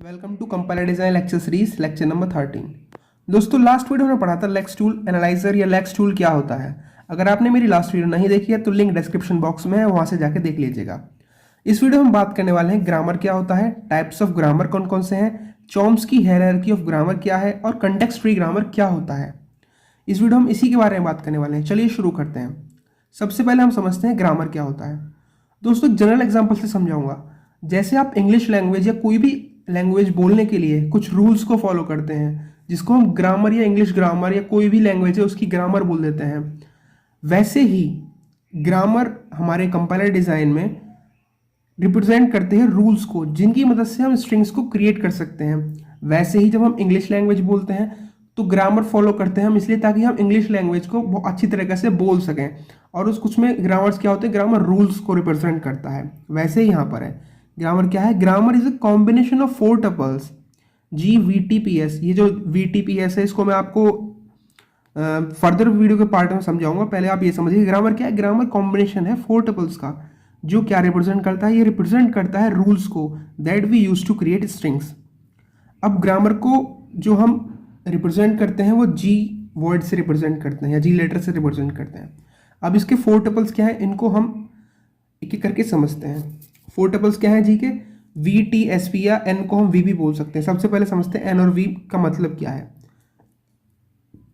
Welcome to compiler design lecture series lecture number 13। दोस्तों last video में पढ़ा था लेक्स टूल एनालाइजर या लेक्स टूल क्या होता है। अगर आपने मेरी लास्ट वीडियो नहीं देखी है तो लिंक डिस्क्रिप्शन बॉक्स में है, वहां से जाके देख लीजिएगा। इस वीडियो में हम बात करने वाले हैं ग्रामर क्या होता है, टाइप्स ऑफ ग्रामर कौन कौन से हैं, चॉम्स्की हायरार्की ऑफ ग्रामर क्या है और कंटेक्स्ट फ्री ग्रामर क्या होता है। इस वीडियो हम इसी के बारे में बात करने वाले हैं। चलिए शुरू करते हैं। सबसे पहले हम समझते हैं ग्रामर क्या होता है। दोस्तों जनरल एग्जाम्पल से समझाऊंगा। जैसे आप इंग्लिश लैंग्वेज या कोई भी लैंग्वेज बोलने के लिए कुछ रूल्स को फॉलो करते हैं जिसको हम ग्रामर या इंग्लिश ग्रामर या कोई भी लैंग्वेज है उसकी ग्रामर बोल देते हैं, वैसे ही ग्रामर हमारे कंपाइलर डिजाइन में रिप्रेजेंट करते हैं रूल्स को जिनकी मदद से हम स्ट्रिंग्स को क्रिएट कर सकते हैं। वैसे ही जब हम इंग्लिश लैंग्वेज बोलते हैं तो ग्रामर फॉलो करते हैं हम इसलिए ताकि हम इंग्लिश लैंग्वेज को बहुत अच्छी तरीके से बोल सकें, और उस कुछ में ग्रामर्स क्या होते हैं, ग्रामर रूल्स को रिप्रेजेंट करता है। वैसे ही यहाँ पर है ग्रामर क्या है, grammar is a combination of 4 tuples GVTPS। ये जो VTPS है इसको मैं आपको फर्दर वीडियो के पार्ट में समझाऊंगा। पहले आप ये समझिए ग्रामर क्या है। ग्रामर कॉम्बिनेशन है 4 टपल्स का जो क्या रिप्रेजेंट करता है, ये रिप्रेजेंट करता है रूल्स को that we use to create strings. अब ग्रामर को जो हम रिप्रेजेंट करते हैं वो G वर्ड से रिप्रेजेंट करते हैं या G लेटर से रिप्रेजेंट करते हैं। अब इसके 4 टपल्स क्या है, इनको हम एक एक करके समझते हैं। 4 टपल्स क्या है G के, VTSP या N को हम V भी बोल सकते हैं। सबसे पहले समझते हैं N और V का मतलब क्या है।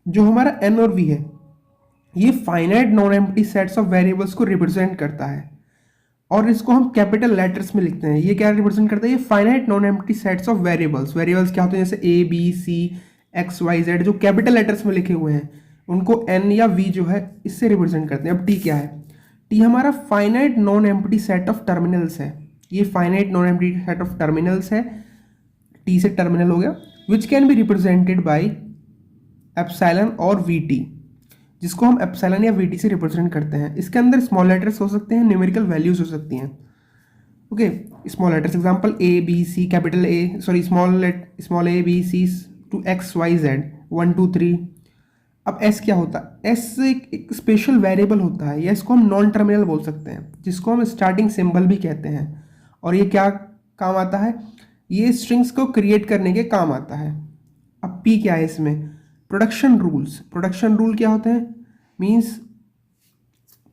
जो हमारा N और V है ये finite non empty sets of variables को रिप्रेजेंट करता है और इसको हम कैपिटल लेटर्स में लिखते हैं। ये क्या रिप्रेजेंट करता है, ये finite non empty sets of variables. Variables क्या होते हैं जैसे ABCXYZ जो कैपिटल लेटर्स में लिखे हुए हैं उनको N या V जो है इससे रिप्रेजेंट करते हैं। अब T क्या है, T हमारा finite non empty set of terminals है। ये finite non empty set of terminals है, T से टर्मिनल हो गया, which can be represented by epsilon और VT, जिसको हम एप्सिलॉन या VT से रिप्रेजेंट करते हैं। इसके अंदर स्मॉल लेटर्स हो सकते हैं, न्यूमेरिकल वैल्यूज हो सकती हैं। Okay, small letters example ABC, capital A, sorry small A B C to XYZ 1 2 3। अब S क्या होता है, S एक स्पेशल वेरिएबल होता है या इसको हम नॉन टर्मिनल बोल सकते हैं जिसको हम स्टार्टिंग सिंबल भी कहते हैं। और ये क्या काम आता है, ये स्ट्रिंग्स को क्रिएट करने के काम आता है। अब P क्या है इसमें, प्रोडक्शन रूल्स। प्रोडक्शन रूल क्या होते हैं, मींस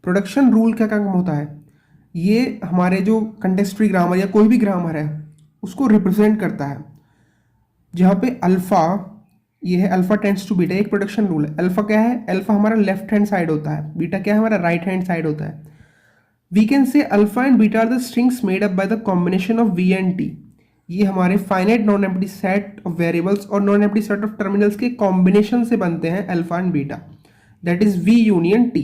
प्रोडक्शन रूल क्या काम होता है, ये हमारे जो कंटेक्स्ट फ्री ग्रामर या कोई भी ग्रामर है उसको रिप्रेजेंट करता है। जहाँ पे अल्फा ये है, अल्फा टेंड्स टू बीटा, एक प्रोडक्शन रूल है। अल्फा क्या है, अल्फा हमारा लेफ्ट हैंड साइड होता है, बीटा क्या है हमारा राइट हैंड साइड होता है। We can say alpha and beta are the strings made up by the combination of V and T। ये हमारे finite non empty set of variables और non empty set of terminals के combination से बनते हैं alpha and beta, that is V union T।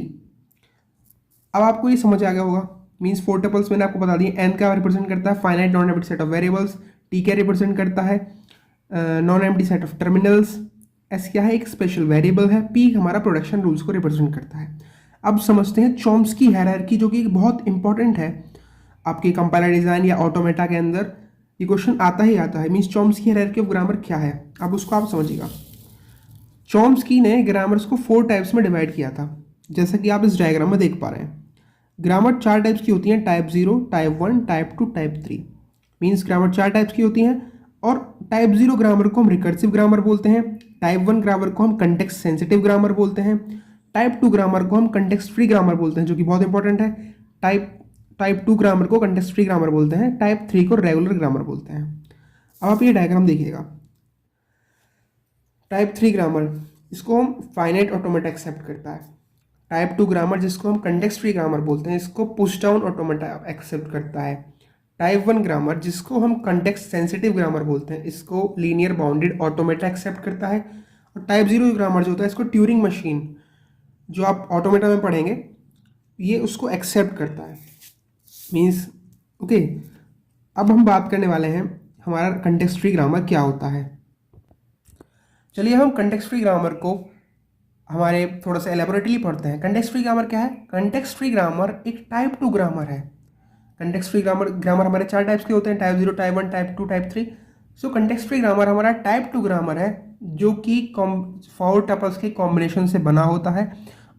अब आपको ये समझ आ गया होगा, मीन्स 4 टपल्स मैंने आपको बता दिए। N क्या रिप्रेजेंट करता है, finite non empty set of variables. T क्या रिप्रेजेंट करता है, non empty set of terminals. S क्या है, एक स्पेशल वेरिएबल है। P हमारा प्रोडक्शन रूल्स को रिप्रेजेंट करता है। अब समझते हैं चॉम्स्की हायरार्की जो कि बहुत इंपॉर्टेंट है आपके कंपाइलर डिजाइन या ऑटोमेटा के अंदर। ये क्वेश्चन आता ही आता है, means Chomsky hierarchy of grammar क्या है। अब उसको आप समझिएगा। चॉम्स्की ने ग्रामर्स को 4 टाइप्स में डिवाइड किया था, जैसा कि आप इस डायग्राम में देख पा रहे हैं। ग्रामर 4 टाइप्स की होती हैं, type 0, type 1, type 2, type 3। Means grammar 4 types की होती हैं और टाइप 0 ग्रामर को हम रिकर्सिव ग्रामर बोलते हैं, टाइप 1 ग्रामर को हम कंटेक्स्ट सेंसिटिव ग्रामर बोलते हैं, टाइप 2 ग्रामर को हम कंटेक्स्ट फ्री ग्रामर बोलते हैं जो कि बहुत इंपॉर्टेंट है। टाइप 2 ग्रामर को कंटेक्स्ट फ्री ग्रामर बोलते हैं, टाइप 3 को रेगुलर ग्रामर बोलते हैं। अब आप ये डायग्राम देखिएगा। टाइप 3 ग्रामर इसको हम फाइनाइट ऑटोमेटा एक्सेप्ट करता है। टाइप 2 ग्रामर जिसको हम कंटेक्स्ट फ्री ग्रामर बोलते हैं इसको पुश डाउन ऑटोमेटा एक्सेप्ट करता है। टाइप 1 ग्रामर जिसको हम कंटेक्स्ट सेंसिटिव ग्रामर बोलते हैं इसको लीनियर बाउंडेड ऑटोमेटा एक्सेप्ट करता है। और टाइप 0 ग्रामर जो होता है इसको ट्यूरिंग मशीन जो आप ऑटोमेटा में पढ़ेंगे ये उसको एक्सेप्ट करता है। मीन्स ओके, अब हम बात करने वाले हैं हमारा कंटेक्स्ट फ्री ग्रामर क्या होता है। चलिए हम कंटेक्स्ट फ्री ग्रामर को हमारे थोड़ा सा एलेबोरेटली पढ़ते हैं। कंटेक्स्ट फ्री ग्रामर क्या है, कंटेक्स्ट फ्री ग्रामर एक टाइप 2 ग्रामर है। कंटेक्स्ट फ्री ग्रामर हमारे 4 टाइप्स के होते हैं, टाइप 0, टाइप 1, टाइप 2, टाइप 3। सो कंटेक्स्ट फ्री ग्रामर हमारा टाइप 2 ग्रामर है जो कि 4 टपल्स के कॉम्बिनेशन से बना होता है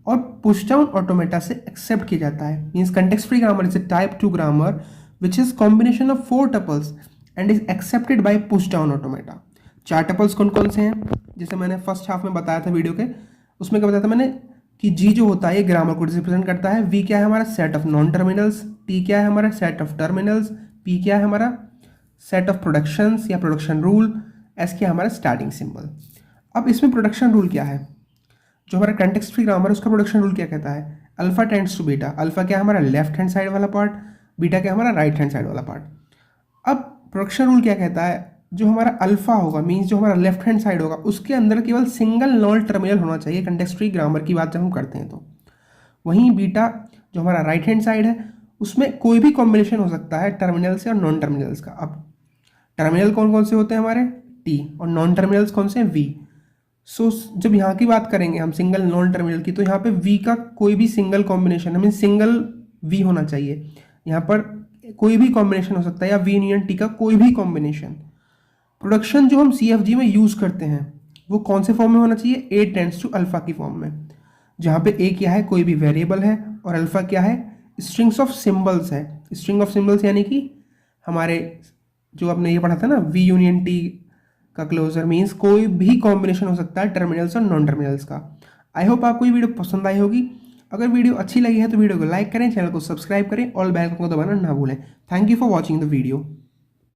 और पुश डाउन ऑटोमेटा से एक्सेप्ट किया जाता है। Means context free grammar is a type 2 grammar which is combination of 4 tuples and is accepted by push down automata. चार टपल्स कौन कौन से हैं? जैसे मैंने फर्स्ट हाफ में बताया था वीडियो के, उसमें क्या बताया था मैंने कि जी जो होता है ये ग्रामर को रिप्रेजेंट करता है, वी क्या है हमारा set of non terminals, T क्या है हमारा सेट ऑफ टर्मिनल्स, पी क्या है हमारा सेट ऑफ प्रोडक्शंस या प्रोडक्शन रूल, एस क्या है हमारा स्टार्टिंग सिंबल। अब इसमें प्रोडक्शन रूल क्या है, जो हमारा कंटेक्स्ट फ्री ग्रामर है उसका प्रोडक्शन रूल क्या कहता है, alpha tends to beta. Alpha क्या है हमारा लेफ्ट हैंड साइड वाला पार्ट, बीटा क्या है हमारा राइट हैंड साइड वाला पार्ट। अब प्रोडक्शन रूल क्या कहता है, जो हमारा अल्फा होगा मीन्स जो हमारा लेफ्ट हैंड साइड होगा उसके अंदर केवल सिंगल नॉन टर्मिनल होना चाहिए कंटेक्स्ट फ्री ग्रामर की बात जब हम करते हैं तो। वहीं बीटा जो हमारा राइट हैंड साइड है उसमें कोई भी कॉम्बिनेशन हो सकता है टर्मिनल से और नॉन टर्मिनल्स का। अब टर्मिनल कौन कौन से होते हैं हमारे, टी, और नॉन टर्मिनल्स कौन से, वी। सो जब यहाँ की बात करेंगे हम सिंगल नॉन टर्मिनल की, तो यहाँ पे वी का कोई भी single combination mean single V होना चाहिए। यहाँ पर कोई भी कॉम्बिनेशन हो सकता है या वी यूनियन टी का कोई भी कॉम्बिनेशन। प्रोडक्शन जो हम CFG में यूज़ करते हैं वो कौन से फॉर्म में होना चाहिए, ए टेंड्स टू अल्फा की फॉर्म में, जहाँ पे ए क्या है कोई भी वेरिएबल है और अल्फा क्या है स्ट्रिंग्स ऑफ सिंबल्स है। स्ट्रिंग ऑफ सिंबल्स यानी कि हमारे जो आपने ये पढ़ा था ना वी यूनियन टी का क्लोजर मीन्स कोई भी कॉम्बिनेशन हो सकता है टर्मिनल्स और नॉन टर्मिनल्स का। आई होप आपको ये वीडियो पसंद आई होगी। अगर वीडियो अच्छी लगी है तो वीडियो को लाइक करें, चैनल को सब्सक्राइब करें और बेल आइकन को दबाना ना भूलें। Thank you for watching the video.